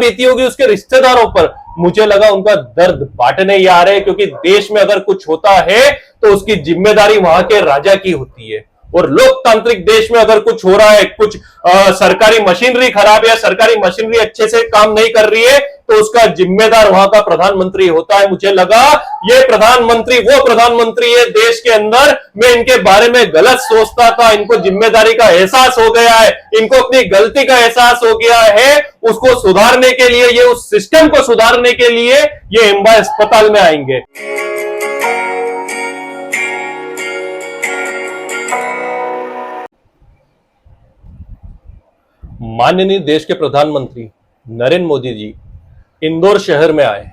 बीती होगी उसके रिश्तेदारों पर। मुझे लगा उनका दर्द बांटने ही आ रहे, क्योंकि देश में अगर कुछ होता है तो उसकी जिम्मेदारी वहां के राजा की होती है। और लोकतांत्रिक देश में अगर कुछ हो रहा है, कुछ सरकारी मशीनरी खराब है या सरकारी मशीनरी अच्छे से काम नहीं कर रही है, तो उसका जिम्मेदार वहां का प्रधानमंत्री होता है। मुझे लगा ये प्रधानमंत्री वो प्रधानमंत्री है देश के अंदर, मैं इनके बारे में गलत सोचता था, इनको जिम्मेदारी का एहसास हो गया है, इनको अपनी गलती का एहसास हो गया है। उसको सुधारने के लिए, ये उस सिस्टम को सुधारने के लिए ये एम्बा अस्पताल में आएंगे। माननीय देश के प्रधानमंत्री नरेंद्र मोदी जी इंदौर शहर में आए।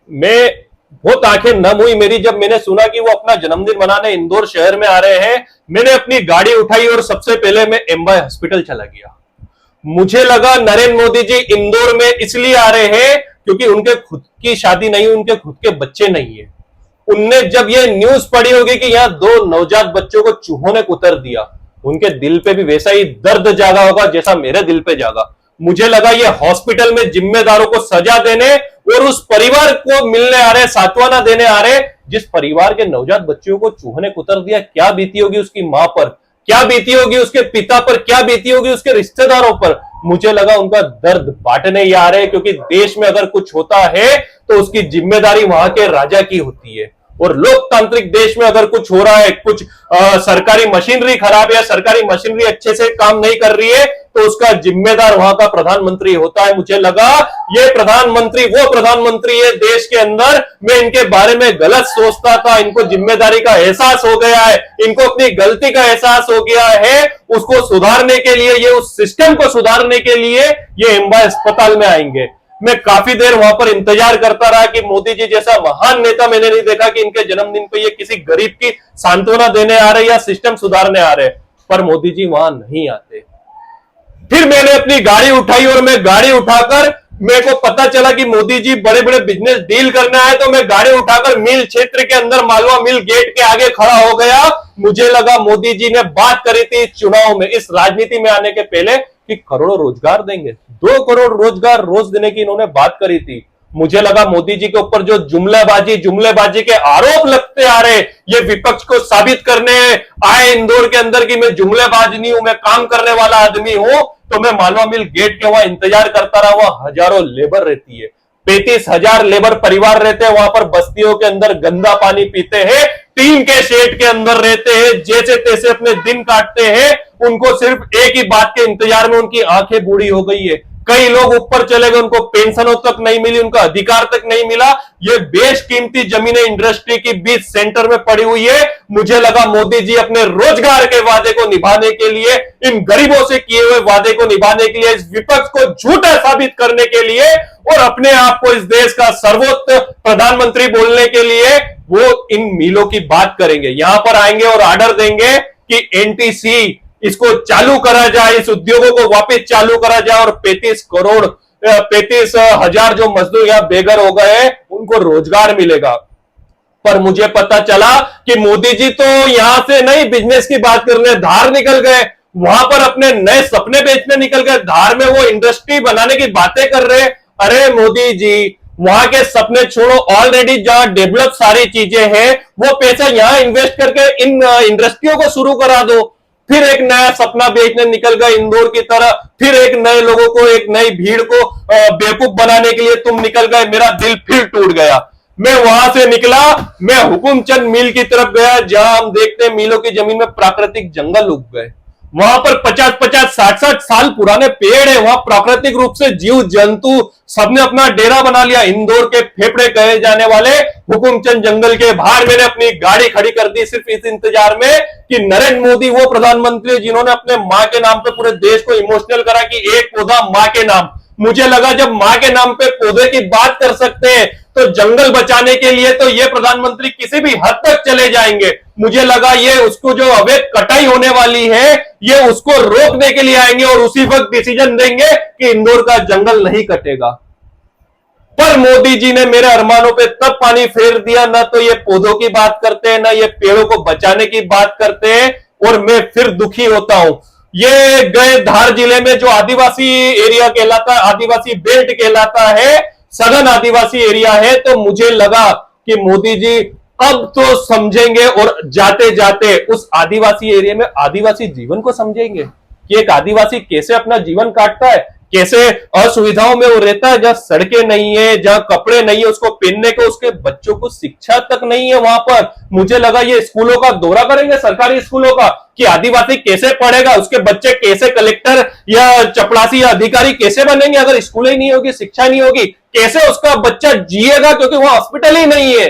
मैं बहुत आंखें नम हुई मेरी जब मैंने सुना कि वो अपना जन्मदिन मनाने इंदौर शहर में आ रहे हैं। मैंने अपनी गाड़ी उठाई और सबसे पहले मैं एम्बा हॉस्पिटल चला गया। मुझे लगा नरेंद्र मोदी जी इंदौर में इसलिए आ रहे हैं क्योंकि उनके खुद की शादी नहीं, उनके खुद के बच्चे नहीं है। उनने जब ये न्यूज पढ़ी होगी कि यहाँ 2 नवजात बच्चों को चूहों ने कुतर दिया, उनके दिल पे भी वैसा ही दर्द जागा होगा जैसा मेरे दिल पे जागा। मुझे लगा ये हॉस्पिटल में जिम्मेदारों को सजा देने और उस परिवार को मिलने आ रहे, सांत्वना देने आ रहे, जिस परिवार के नवजात बच्चों को चूहों ने कुतर दिया। क्या बीती होगी उसकी मां पर, क्या बीती होगी उसके पिता पर, क्या बीती होगी उसके रिश्तेदारों पर। मुझे लगा उनका दर्द बांटने ही आ रहे, क्योंकि देश में अगर कुछ होता है तो उसकी जिम्मेदारी वहां के राजा की होती है। और लोकतांत्रिक देश में अगर कुछ हो रहा है, कुछ सरकारी मशीनरी खराब है या सरकारी मशीनरी अच्छे से काम नहीं कर रही है, तो उसका जिम्मेदार वहां का प्रधानमंत्री होता है। मुझे लगा ये प्रधानमंत्री वो प्रधानमंत्री है देश के अंदर, मैं इनके बारे में गलत सोचता था, इनको जिम्मेदारी का एहसास हो गया है, इनको अपनी गलती का एहसास हो गया है। उसको सुधारने के लिए, ये उस सिस्टम को सुधारने के लिए ये एम्बा अस्पताल में आएंगे। मैं काफी देर वहां पर इंतजार करता रहा कि मोदी जी जैसा महान नेता मैंने नहीं देखा कि इनके जन्मदिन पे ये किसी गरीब की सांत्वना देने आ रहे या सिस्टम सुधारने आ रहे, पर मोदी जी वहां नहीं आते। फिर मैंने अपनी गाड़ी उठाई और मैं गाड़ी उठाकर, मेरे को पता चला कि मोदी जी बड़े बड़े बिजनेस डील करने आए, तो मैं गाड़ी उठाकर मिल क्षेत्र के अंदर मालवा मिल गेट के आगे खड़ा हो गया। मुझे लगा मोदी जी ने बात करी थी चुनाव में, इस राजनीति में आने के पहले, कि करोड़ों रोजगार देंगे, 2 करोड़ रोजगार रोज देने की इन्होंने बात करी थी। मुझे लगा मोदी जी के ऊपर जो जुमलेबाजी के आरोप लगते आ रहे, ये विपक्ष को साबित करने आए इंदौर के अंदर कि मैं जुमलेबाज नहीं हूं, मैं काम करने वाला आदमी हूं। तो मैं मालवा मिल गेट के वहां इंतजार करता रहा। वहां हजारों लेबर रहती है, 35,000 लेबर परिवार रहते हैं वहां पर। बस्तियों के अंदर गंदा पानी पीते हैं, टीन के शेड के अंदर रहते हैं, जैसे तैसे अपने दिन काटते हैं। उनको सिर्फ एक ही बात के इंतजार में उनकी आंखें बूढ़ी हो गई है। कई लोग ऊपर चले गए, उनको पेंशनों तक नहीं मिली, उनका अधिकार तक नहीं मिला। ये बेशकीमती जमीनें इंडस्ट्री की बीच सेंटर में पड़ी हुई है। मुझे लगा मोदी जी अपने रोजगार के वादे को निभाने के लिए, इन गरीबों से किए हुए वादे को निभाने के लिए, इस विपक्ष को झूठा साबित करने के लिए और अपने आप को इस देश का सर्वोच्च प्रधानमंत्री बोलने के लिए वो इन मिलों की बात करेंगे। यहां पर आएंगे और ऑर्डर देंगे कि एनटीसी इसको चालू करा जाए, इस उद्योगों को वापस चालू करा जाए और 35,000 जो मजदूर यहां बेघर हो गए उनको रोजगार मिलेगा। पर मुझे पता चला कि मोदी जी तो यहां से नहीं बिजनेस की बात करने धार निकल गए, वहां पर अपने नए सपने बेचने निकल गए। धार में वो इंडस्ट्री बनाने की बातें कर रहे। अरे मोदी जी, वहां के सपने छोड़ो, ऑलरेडी जहां डेवलप सारी चीजें हैं वो पैसा यहां इन्वेस्ट करके इन इंडस्ट्रियों को शुरू करा दो। फिर एक नया सपना बेचने निकल गए इंदौर की तरह, फिर एक नए लोगों को, एक नई भीड़ को बेवकूफ बनाने के लिए तुम निकल गए। मेरा दिल फिर टूट गया। मैं वहां से निकला, मैं हुकुमचंद मिल की तरफ गया, जहां हम देखते हैं मिलों की जमीन में प्राकृतिक जंगल उग गए। वहां पर 50-50, 60-60 साल पुराने पेड़ है। वहां प्राकृतिक रूप से जीव जंतु सबने अपना डेरा बना लिया। इंदौर के फेफड़े कहे जाने वाले हुकुमचंद जंगल के बाहर मैंने अपनी गाड़ी खड़ी कर दी, सिर्फ इस इंतजार में कि नरेंद्र मोदी वो प्रधानमंत्री जिन्होंने अपने मां के नाम पे पूरे देश को इमोशनल करा कि एक पौधा मां के नाम। मुझे लगा जब मां के नाम पे पौधे की बात कर सकते हैं तो जंगल बचाने के लिए तो ये प्रधानमंत्री किसी भी हद तक चले जाएंगे। मुझे लगा ये उसको जो अवैध कटाई होने वाली है ये उसको रोकने के लिए आएंगे और उसी वक्त डिसीजन देंगे कि इंदौर का जंगल नहीं कटेगा। पर मोदी जी ने मेरे अरमानों पे तब पानी फेर दिया। ना तो ये पौधों की बात करते हैं, ना ये पेड़ों को बचाने की बात करते हैं, और मैं फिर दुखी होता हूं। ये गए धार जिले में जो आदिवासी एरिया कहलाता है, आदिवासी बेल्ट कहलाता है, सघन आदिवासी एरिया है। तो मुझे लगा कि मोदी जी अब तो समझेंगे और जाते जाते उस आदिवासी एरिया में आदिवासी जीवन को समझेंगे कि एक आदिवासी कैसे अपना जीवन काटता है, कैसे असुविधाओं में वो रहता है, जहां सड़कें नहीं है, जहां कपड़े नहीं है उसको पहनने को, उसके बच्चों को शिक्षा तक नहीं है वहां पर। मुझे लगा ये स्कूलों का दौरा करेंगे, सरकारी स्कूलों का, कि आदिवासी कैसे पढ़ेगा, उसके बच्चे कैसे कलेक्टर या चपरासी या अधिकारी कैसे बनेंगे अगर स्कूल ही नहीं होगी, शिक्षा नहीं होगी, कैसे उसका बच्चा जिएगा क्योंकि वहां हॉस्पिटल ही नहीं है,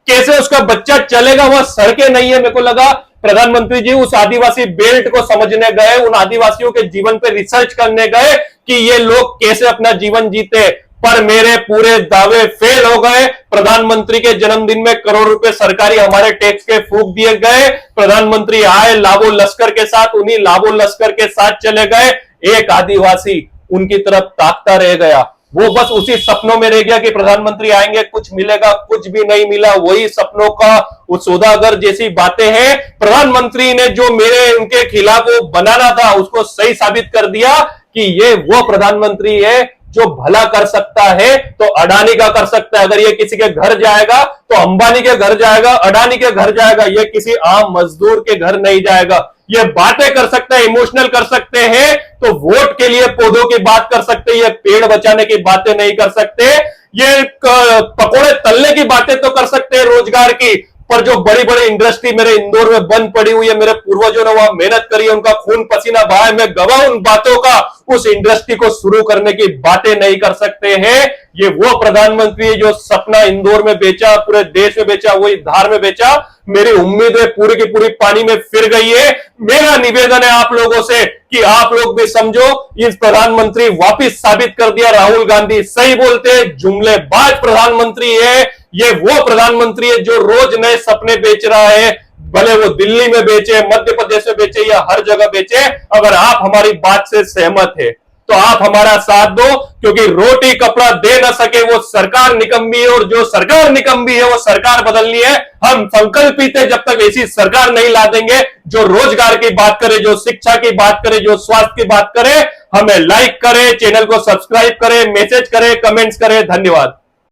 कैसे उसका बच्चा चलेगा, वहां सड़कें नहीं है। मेरे को लगा प्रधानमंत्री जी उस आदिवासी बेल्ट को समझने गए, उन आदिवासियों के जीवन पे रिसर्च करने गए कि ये लोग कैसे अपना जीवन जीते। पर मेरे पूरे दावे फेल हो गए। प्रधानमंत्री के जन्मदिन में करोड़ रुपए सरकारी हमारे टैक्स के फूंक दिए गए। प्रधानमंत्री आए लाबो लश्कर के साथ, उन्हीं लाबो लश्कर के साथ चले गए। एक आदिवासी उनकी तरफ ताकता रह गया, वो बस उसी सपनों में रह गया कि प्रधानमंत्री आएंगे कुछ मिलेगा, कुछ भी नहीं मिला। वही सपनों का वो सौदागर जैसी बातें हैं। प्रधानमंत्री ने जो मेरे उनके खिलाफ वो बनाना था उसको सही साबित कर दिया कि ये वो प्रधानमंत्री है जो भला कर सकता है तो अडानी का कर सकता है। अगर ये किसी के घर जाएगा तो अंबानी के घर जाएगा, अडानी के घर जाएगा, ये किसी आम मजदूर के घर नहीं जाएगा। ये बातें कर सकते हैं, इमोशनल कर सकते हैं, तो वोट के लिए पौधों की बात कर सकते हैं, ये पेड़ बचाने की बातें नहीं कर सकते। ये पकोड़े तलने की बातें तो कर सकते हैं रोजगार की, पर जो बड़ी बड़ी इंडस्ट्री मेरे इंदौर में बंद पड़ी हुई है, मेरे पूर्वजों ने वहां मेहनत करी है, उनका खून पसीना बहा है, मैं गवाह उन बातों का, उस इंडस्ट्री को शुरू करने की बातें नहीं कर सकते हैं। ये वो प्रधानमंत्री है जो सपना इंदौर में बेचा, पूरे देश में बेचा, वही धार में बेचा। मेरी उम्मीदें पूरी की पूरी पानी में फिर गई है। मेरा निवेदन है आप लोगों से कि आप लोग भी समझो, इस प्रधानमंत्री वापिस साबित कर दिया राहुल गांधी सही बोलते, जुमलेबाज प्रधानमंत्री है। ये वो प्रधानमंत्री है जो रोज नए सपने बेच रहा है, भले वो दिल्ली में बेचे, मध्य प्रदेश में बेचे या हर जगह बेचे। अगर आप हमारी बात से सहमत है तो आप हमारा साथ दो, क्योंकि रोटी कपड़ा दे ना सके वो सरकार निकम्मी है, और जो सरकार निकम्मी है वो सरकार बदलनी है। हम संकल्पित है जब तक ऐसी सरकार नहीं ला देंगे जो रोजगार की बात करे, जो शिक्षा की बात करे, जो स्वास्थ्य की बात करे। हमें लाइक करें, चैनल को सब्सक्राइब करें, मैसेज करें, कमेंट्स करें। धन्यवाद।